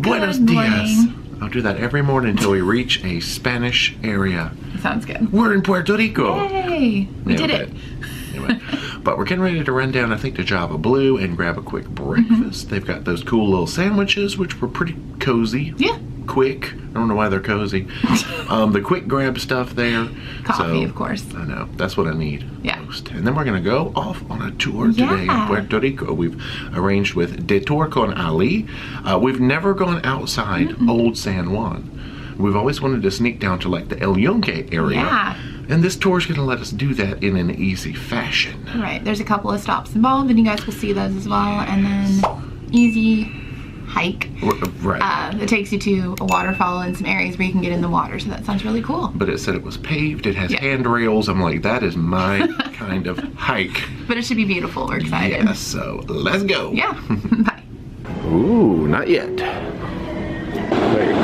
Buenos dias. I'll do that every morning until we reach a Spanish area. Sounds good. We're in Puerto Rico. Yay! We did it. Anyway, but we're getting ready to run down, I think, to Java Blue and grab a quick breakfast. They've got those cool little sandwiches, which were pretty cozy. Yeah. Quick. I don't know why they're cozy. The quick grab stuff there. Coffee, of course. I know. That's what I need. Yeah. Most. And then we're going to go off on a tour today in Puerto Rico. We've arranged with Detour con Ali. We've never gone outside Old San Juan. We've always wanted to sneak down to like the El Yunque area. Yeah. And this tour is going to let us do that in an easy fashion. Right. There's a couple of stops involved, and you guys will see those as well. And then easy hike. Right. It takes you to a waterfall and some areas where you can get in the water. So that sounds really cool. But it said it was paved. It has handrails. I'm like, that is my kind of hike. But it should be beautiful. We're excited. Yes. So let's go. Yeah. Bye. Ooh, not yet.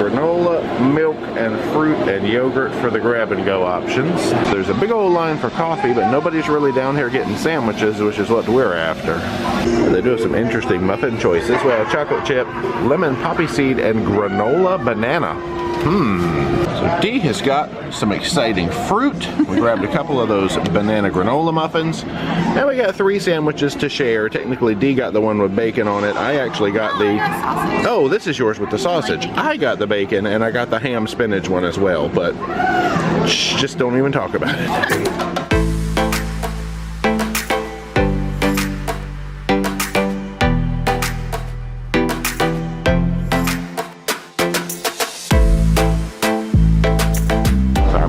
Granola, milk, and fruit and yogurt for the grab-and-go options. There's a big old line for coffee, but nobody's really down here getting sandwiches, which is what we're after. They do have some interesting muffin choices. We have chocolate chip, lemon poppy seed, and granola banana. So Dee has got some exciting fruit. We grabbed a couple of those banana granola muffins. And we got 3 sandwiches to share. Technically, Dee got the one with bacon on it. I actually got the... Oh, this is yours with the sausage. I got the bacon, and I got the ham spinach one as well. But just don't even talk about it.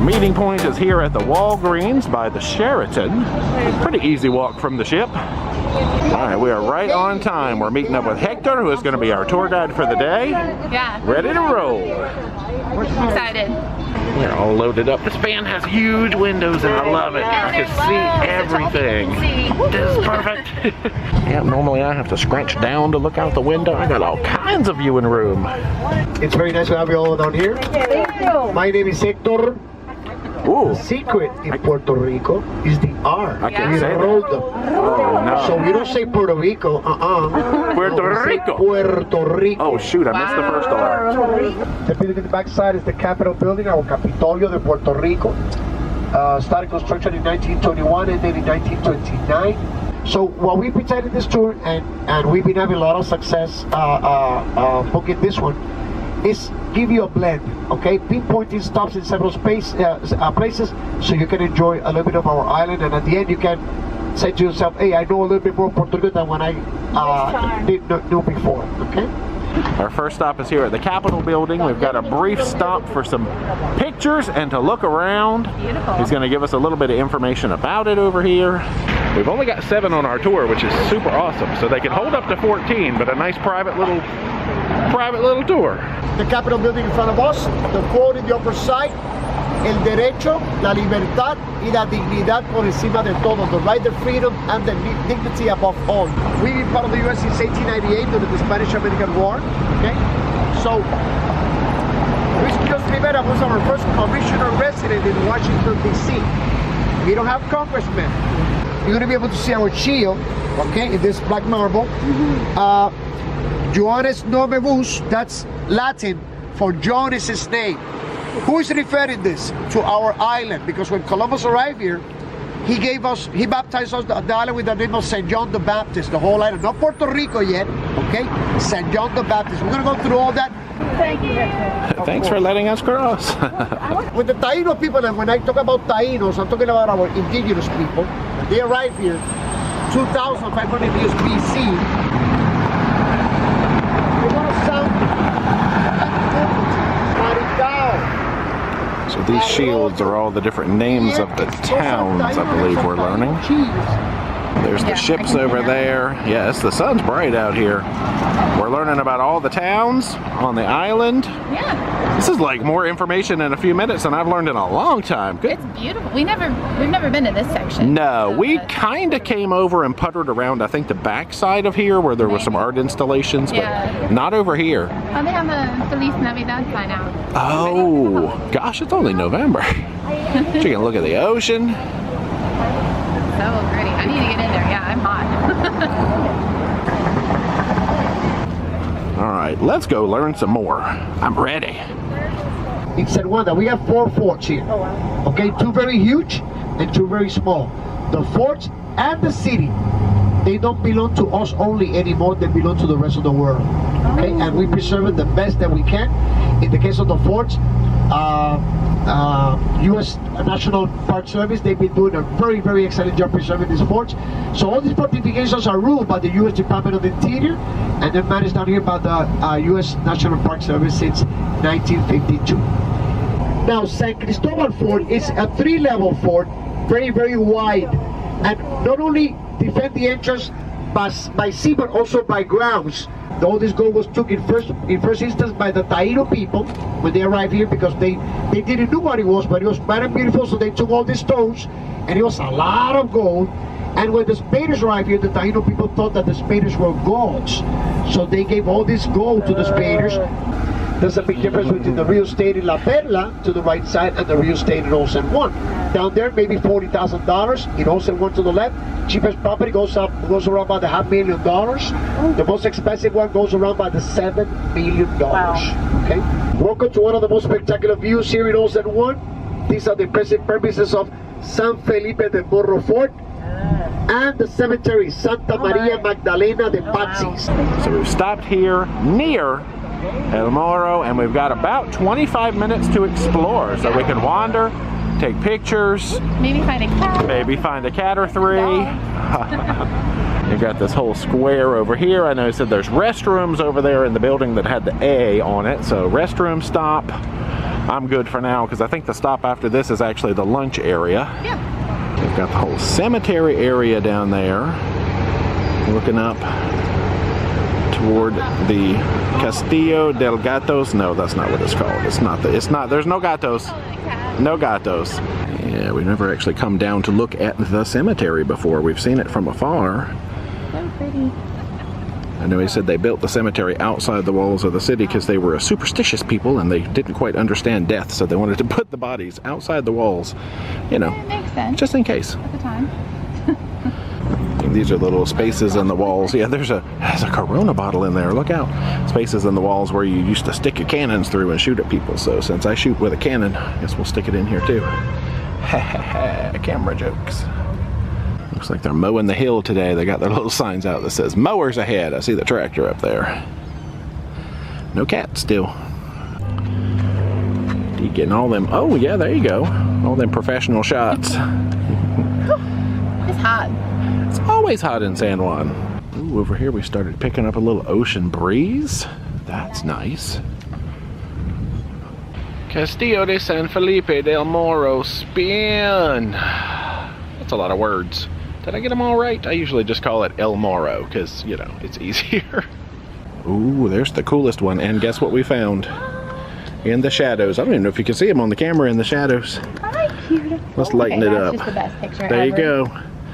Meeting point is here at the Walgreens by the Sheraton. Pretty easy walk from the ship. Alright, we are right on time. We're meeting up with Hector, who is going to be our tour guide for the day. Yeah. Ready to roll. Excited. We're all loaded up. This van has huge windows and I love it. I can see everything. This is perfect. Yeah, normally I have to scrunch down to look out the window. I got all kinds of viewing room. It's very nice to have you all down here. Thank you. My name is Hector. Ooh. The secret in Puerto Rico is the R. I can't We say rolled that. them. Oh, no. So we don't say Puerto Rico, Puerto No, we say Rico. Puerto Rico. Oh shoot, I missed the first R. The building in the back side is the Capitol building, our Capitolio de Puerto Rico. Started construction in 1921 and then in 1929. So while we presented this tour, and we've been having a lot of success booking this one, is give you a blend, okay? Pinpointing stops in several places so you can enjoy a little bit of our island, and at the end you can say to yourself, hey, I know a little bit more Puerto Rico than when I didn't know before, okay? Our first stop is here at the Capitol building. We've got a brief stop for some pictures and to look around. Beautiful. He's going to give us a little bit of information about it over here. We've only got 7 on our tour, which is super awesome. So they can hold up to 14, but a nice private little tour. The Capitol building in front of us, the quote in the upper side, el derecho, la libertad y la dignidad por encima de todo, the right to freedom and the dignity above all. We've been part of the U.S. since 1898 during the Spanish-American War, okay? So, Luis Quiñones Rivera was our first commissioner resident in Washington, D.C. We don't have congressmen. You're going to be able to see our shield, okay, in this black marble. Johannes Novus, that's Latin for John is his name. Who is referring this? To our island, because when Columbus arrived here, he baptized us the island with the name of St. John the Baptist, the whole island, not Puerto Rico yet, okay? St. John the Baptist. We're gonna go through all that. Thank you, Hector. Thanks for letting us cross. With the Taino people, and when I talk about Tainos, I'm talking about our indigenous people. They arrived here 2,500 years BC. So these shields are all the different names of the towns, I believe we're learning. There's the ships over there. Yes, the sun's bright out here. We're learning about all the towns on the island. Yeah. This is like more information in a few minutes than I've learned in a long time. Good. It's beautiful. We've never been to this section. No, we kind of came over and puttered around, I think, the back side of here where there were some art installations, but not over here. Oh, they have a Feliz Navidad sign out. Oh, gosh, it's only November. So you can look at the ocean. So pretty. I need to get in there. Yeah, I'm hot. All right, right, let's go learn some more. I'm ready. In San Juan, we have 4 forts here. Oh, wow. Okay, 2 very huge and 2 very small. The forts and the city, they don't belong to us only anymore, they belong to the rest of the world. Okay, and we preserve it the best that we can. In the case of the forts, U.S. National Park Service, they've been doing a very, very excellent job preserving these forts. So all these fortifications are ruled by the U.S. Department of the Interior, and they're managed down here by the U.S. National Park Service since 1952. Now, San Cristobal Fort is a 3-level fort, very, very wide, and not only defend the entrance by sea, but also by grounds. All this gold was took in first instance by the Taino people when they arrived here, because they didn't know what it was, but it was bright and beautiful, so they took all these stones, and it was a lot of gold. And when the Spaniards arrived here, the Taino people thought that the Spaniards were gods, so they gave all this gold to the Spaniards. There's a big difference between the real estate in La Perla to the right side and the real estate in Old San Juan. Down there, maybe $40,000. In Old San Juan to the left, cheapest property goes around about the $500,000. The most expensive one goes around by the $7 million. Wow. Okay. Welcome to one of the most spectacular views here in Old San Juan. These are the present premises of San Felipe de Morro Fort and the cemetery Santa Maria Magdalena de Pazis. So we've stopped here near El Morro, and we've got about 25 minutes to explore, so we can wander, take pictures, Maybe find a cat. maybe find a cat or 3. You got this whole square over here. I know he said there's restrooms over there in the building that had the A on it, so restroom stop. I'm good for now, because I think the stop after this is actually the lunch area. Yeah. We've got the whole cemetery area down there, looking up toward the Castillo del Gatos. No, that's not what it's called. It's not, there's no gatos. No gatos. Yeah, we've never actually come down to look at the cemetery before. We've seen it from afar. So pretty. I know he said they built the cemetery outside the walls of the city because they were a superstitious people and they didn't quite understand death, so they wanted to put the bodies outside the walls, you know, It makes sense just in case. at the time. And these are the little spaces in the walls. Yeah, there's a Corona bottle in there. Look out. Spaces in the walls where you used to stick your cannons through and shoot at people. So since I shoot with a cannon, I guess we'll stick it in here too. Ha ha ha, camera jokes. Looks like they're mowing the hill today. They got their little signs out that says mowers ahead. I see the tractor up there. No cat still. You getting all them, oh yeah, there you go. All them professional shots. It's hot. It's always hot in San Juan. Ooh, over here we started picking up a little ocean breeze. That's nice. Castillo de San Felipe del Morro spin. That's a lot of words. Did I get them all right? I usually just call it El Morro because, you know, it's easier. Ooh, there's the coolest one. And guess what we found? In the shadows. I don't even know if you can see them on the camera in the shadows. Hi, beautiful. Let's lighten it up. That's just the best picture There ever. you go.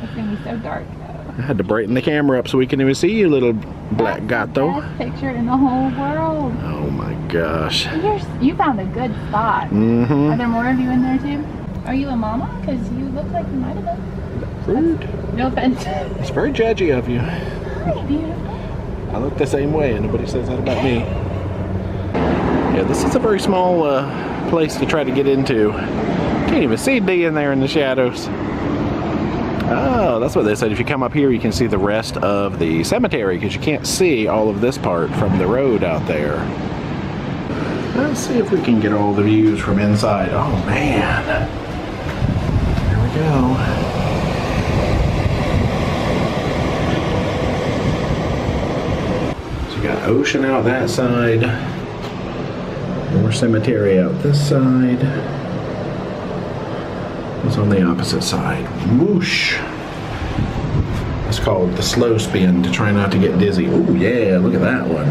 It's gonna be so dark though. I had to brighten the camera up so we can even see you, little black gato. Best picture in the whole world. Oh my gosh. You found a good spot. Mm-hmm. Are there more of you in there too? Are you a mama? Because you look like you might have been. Rude. No offense. It's very judgy of you. Hi, beautiful. I look the same way and nobody says that about me. Yeah, this is a very small place to try to get into. Can't even see Dee in there in the shadows. Oh, that's what they said. If you come up here, you can see the rest of the cemetery because you can't see all of this part from the road out there. Let's see if we can get all the views from inside. Oh, man. Here we go. So you got ocean out that side. More cemetery out this side. What's on the opposite side? Whoosh! It's called the slow spin to try not to get dizzy. Oh yeah, look at that one.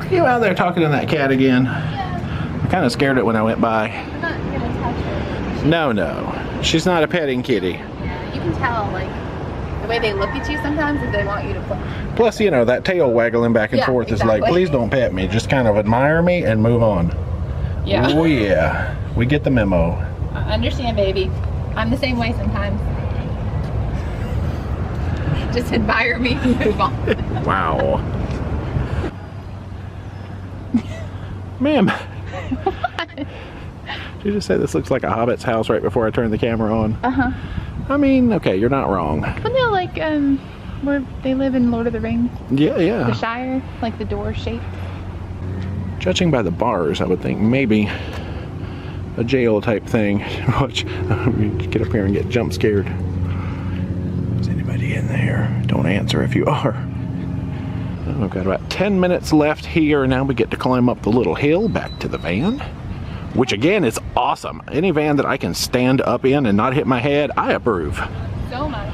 Are you out there talking to that cat again? Yeah. I kind of scared it when I went by. I'm not gonna touch her. No. She's not a petting kitty. Yeah, you can tell, like, the way they look at you sometimes is they want you to play. Plus, you know, that tail waggling back and Yeah, forth is like, exactly. please don't pet me. Just kind of admire me and move on. Yeah. Oh yeah. We get the memo. I understand, baby. I'm the same way sometimes. just admire me and move on. Wow. Ma'am. Did you just say this looks like a hobbit's house right before I turned the camera on? Uh-huh. I mean, okay, you're not wrong. But no, like, where they live in Lord of the Rings. Yeah, yeah. The Shire, like the door shape. Judging by the bars, I would think maybe a jail type thing. Watch, get up here and get jump scared. Is anybody in there? Don't answer if you are. We've got about 10 minutes left here. Now we get to climb up the little hill back to the van, which again is awesome. Any van that I can stand up in and not hit my head, I approve. So much.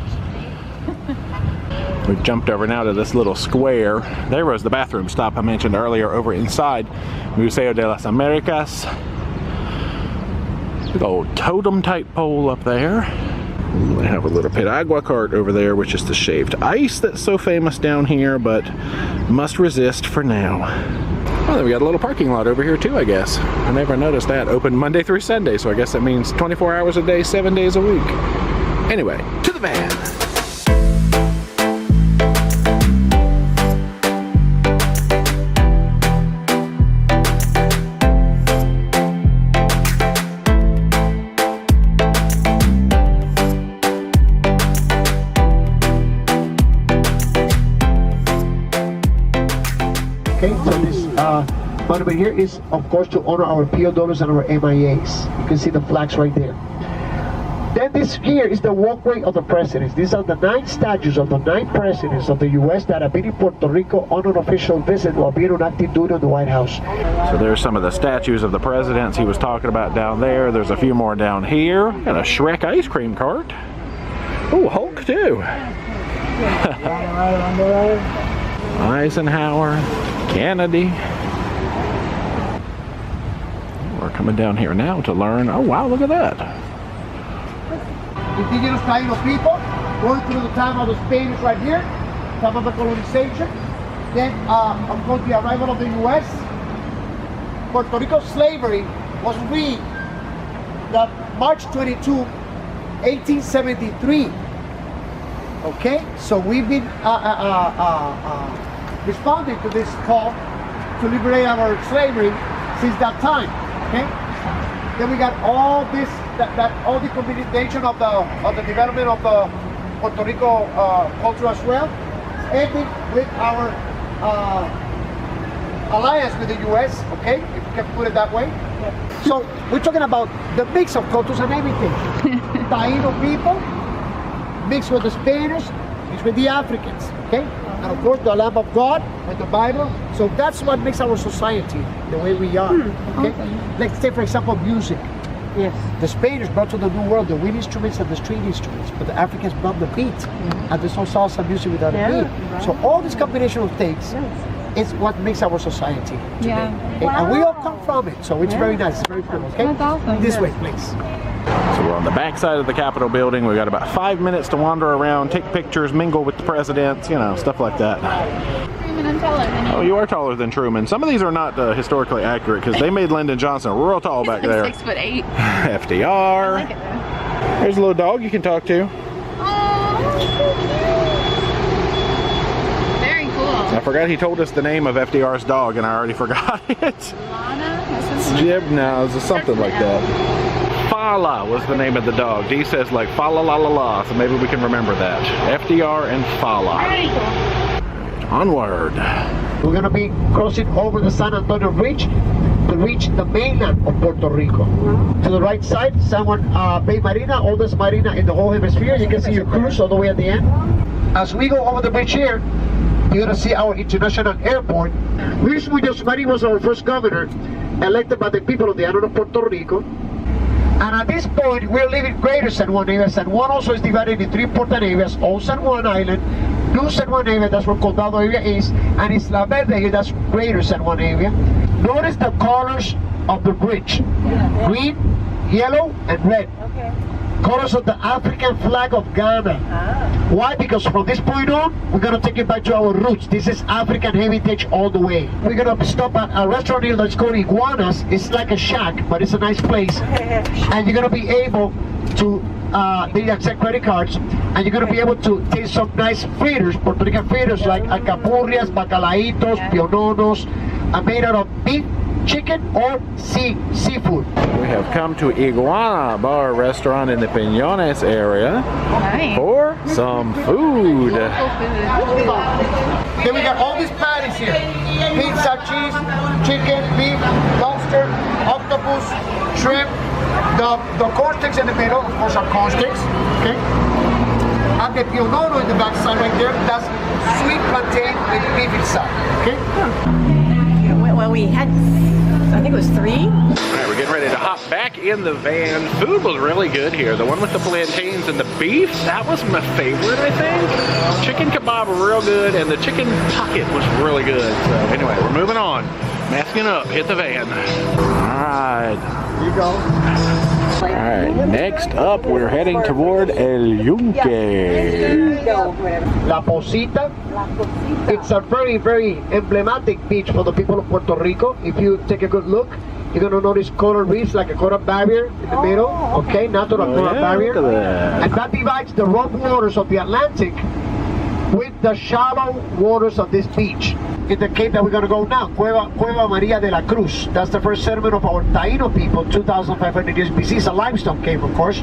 We've jumped over now to this little square. There was the bathroom stop I mentioned earlier over inside Museo de las Americas. Big old totem type pole up there. They have a little piragua cart over there, which is the shaved ice that's so famous down here, but must resist for now. Oh, then we got a little parking lot over here too, I guess. I never noticed that. Open Monday through Sunday, so I guess that means 24 hours a day, 7 days a week. Anyway, to the van. Okay, so this monument here is, of course, to honor our POWs and our MIAs. You can see the flags right there. Then this here is the Walkway of the Presidents. These are the 9 statues of the 9 presidents of the U.S. that have been in Puerto Rico on an official visit while being on active duty in the White House. So there's some of the statues of the presidents he was talking about down there. There's a few more down here. Got a Shrek ice cream cart. Oh, Hulk too. Eisenhower, Kennedy. We're coming down here now to learn. Oh wow, look at that. Indigenous Taino people going through the time of the Spanish right here, time of the colonization. Then, of course, the arrival of the U.S. Puerto Rico slavery was freed that March 22, 1873. Okay, so we've been responding to this call to liberate our slavery since that time. Okay, then we got all this, all the combination of the development of the Puerto Rico culture as well, ending with our alliance with the U.S. Okay, if you can put it that way. Yeah. So we're talking about the mix of cultures and everything. Taino people mixed with the Spanish, mixed with the Africans, okay? And of course the Lamb of God with the Bible. So that's what makes our society the way we are, okay? Awesome. Let's take, for example, music. Yes. The Spanish brought to the New World the wind instruments and the string instruments, but the Africans brought the beat. And there's no salsa music without a beat. Right. So all this combination of things is what makes our society today. Yeah. Okay? Wow. And we all come from it, so it's very nice, it's very cool, okay? That's awesome. This way, please. So we're on the back side of the Capitol building. We've got about 5 minutes to wander around, take pictures, mingle with the presidents, you know, stuff like that. Truman, I'm taller than you. Oh, you are taller than Truman. Some of these are not historically accurate because they made Lyndon Johnson real tall back there. 6'8". FDR. I like it though. There's a little dog you can talk to. Very cool. I forgot he told us the name of FDR's dog and I already forgot it. Lana? Jib, no, it's something like that. Fala was the name of the dog. Dee says like Fala la la la, so maybe we can remember that. FDR and Fala. Onward. We're going to be crossing over the San Antonio Bridge to reach the mainland of Puerto Rico. To the right side, San Juan Bay Marina, oldest marina in the whole hemisphere. You can see your cruise all the way at the end. As we go over the bridge here, you're going to see our international airport. Luis Muñoz Marin was our first governor, elected by the people of the island of Puerto Rico. And at this point, we're leaving Greater San Juan area. San Juan also is divided into 3 important areas. Old San Juan Island, New San Juan area, that's where Condado area is, and Isla Verde here, that's Greater San Juan area. Notice the colors of the bridge. Yeah. Green, yellow, and red. Okay. Colors of the African flag of Ghana. Ah. Why? Because from this point on, we're going to take it back to our roots. This is African heritage all the way. We're going to stop at a restaurant here that's called Iguanas. It's like a shack, but it's a nice place. And you're going to be able to they accept credit cards, and you're gonna be able to taste some nice fritters, Puerto Rican fritters like alcapurrias, bacalaitos, piononos, made out of beef, chicken, or seafood. We have come to Iguana Bar Restaurant in the Piñones area Nice. for some food. Then we got all these patties here: pizza, cheese, chicken, beef, lobster, octopus, shrimp. The corn sticks in the middle, of course, are corn sticks. Okay. And the pionono in the back side right there, that's sweet plantain with beef inside. Okay. Well, we had, I think it was 3. All right, we're getting ready to hop back in the van. Food was really good here. The one with the plantains and the beef, that was my favorite, I think. Chicken kebab were real good, and the chicken pocket was really good. So anyway, we're moving on. Masking up, hit the van. All right. Here you go. All right, next up, we're heading toward El Yunque. La Posita. It's a very, very emblematic beach for the people of Puerto Rico. If you take a good look, you're going to notice coral reefs like a coral barrier in the middle. Okay, natural coral barrier. Look at that. And that divides the rough waters of the Atlantic with the shallow waters of this beach. In the cave that we're going to go now, Cueva Maria de la Cruz. That's the first settlement of our Taíno people, 2,500 years BC. It's a limestone cave, of course.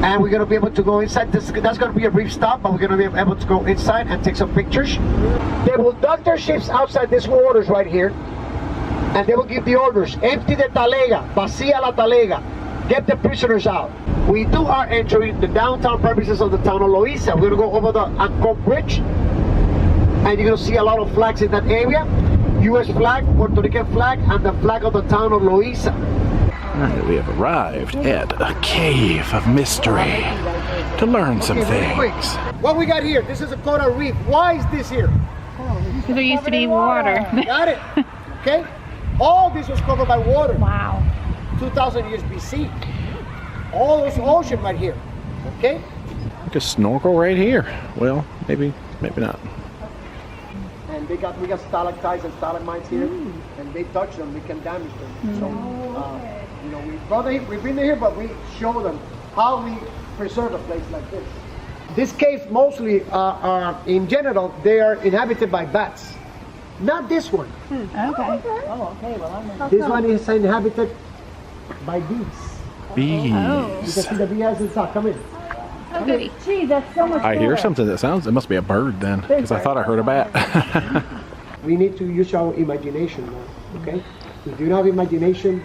And we're going to be able to go inside. That's going to be a brief stop, but we're going to be able to go inside and take some pictures. They will dock their ships outside these waters right here, and they will give the orders: empty the talega, vacía la talega, get the prisoners out. We do are entering the downtown premises of the town of Loiza. We're going to go over the Cove Bridge, and you're going to see a lot of flags in that area. U.S. flag, Puerto Rican flag, and the flag of the town of Loiza. All right, we have arrived at a cave of mystery to learn some things. What we got here? This is a coral reef. Why is this here? Because there used to be water. Got it. Okay. All this was covered by water. Wow. 2,000 years BC. All this ocean right here. Okay. Like a snorkel right here. Well, maybe not. And we got stalactites and stalagmites here, and they touch them, we can damage them. So, you know, we've been here, but we show them how we preserve a place like this. These caves mostly are, in general, they are inhabited by bats. Not this one. Okay. Oh, okay. Well, I'm This one is inhabited by bees. Bees. You can see the bee has inside. Come in. Oh, goody. Gee, that's so much I hear better. something that sounds, it must be a bird then, because I thought I heard a bat. We need to use our imagination now, okay? If you don't have imagination,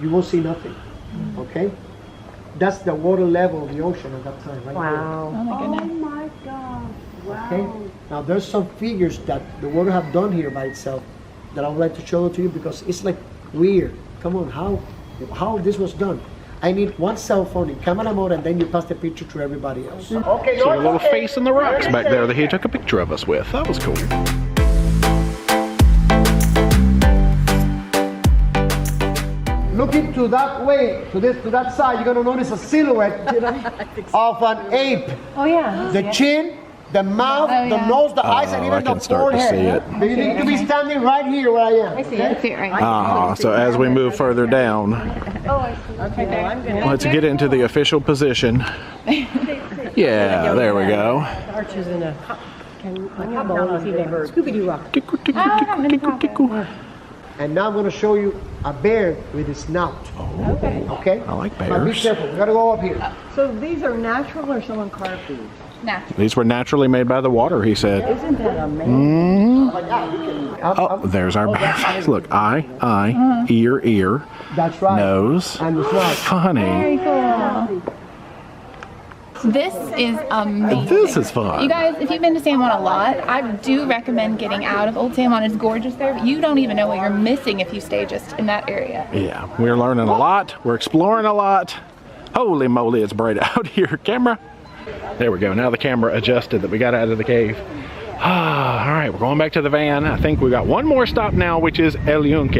you will see nothing, okay? That's the water level of the ocean at that time, right Wow. Oh my goodness. Oh my God. Wow. there, okay? Now there's some figures that the water have done here by itself that I would like to show to you because it's like weird. Come on, how this was done? I need one cell phone in camera mode, and then you pass the picture to everybody else. Okay, See a little face in the rocks back there that he took a picture of us with. That was cool. Looking to that way, to that side, you're gonna notice a silhouette of an ape. Oh, yeah. The chin, the mouth, the nose, the eyes, and I even the can start to forehead. see it. But you need to be standing right here where I am. I see okay? it. See it right now. So as we move further down, Oh, I see. Okay, well, I'm gonna. let's get into the official position. Yeah, there we go. Archer's in a. Scooby-Doo rock. Tickle, tickle, tickle, tickle, tickle. And now I'm gonna show you a bear with a snout. Okay. Okay? I like Now be bears. careful. We gotta go up here. So these are natural or someone carved these? Natural. These were naturally made by the water, he said. Isn't that amazing? Oh, there's our bear face. Look, eye, ear, That's right. nose. And the snout. Funny. Very cool. This is amazing. This is fun. You guys, if you've been to San Juan a lot, I do recommend getting out of Old San Juan. It's gorgeous there, but you don't even know what you're missing if you stay just in that area. Yeah, we're learning a lot. We're exploring a lot. Holy moly, it's bright out here. Camera. There we go. Now the camera adjusted that we got out of the cave. All right, we're going back to the van. I think we got one more stop now, which is El Yunque.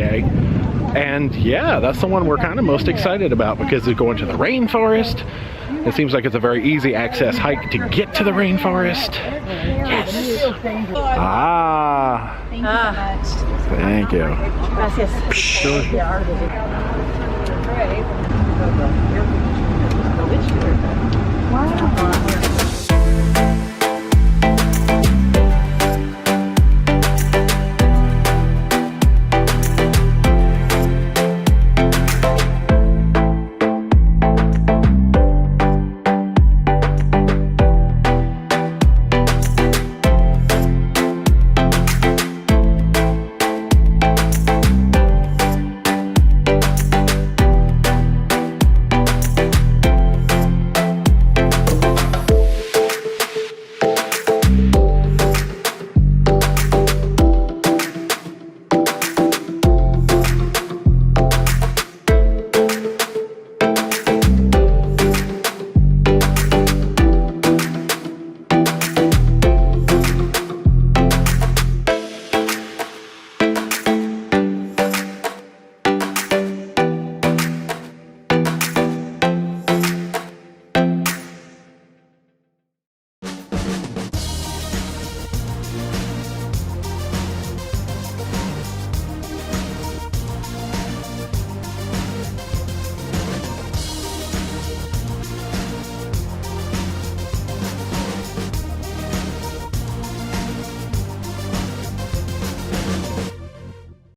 And yeah, that's the one we're kind of most excited about because it's going to the rainforest. It seems like it's a very easy access hike to get to the rainforest. Yes. Ah. Thank you so much. Thank you. Gracias. which tour? Wow.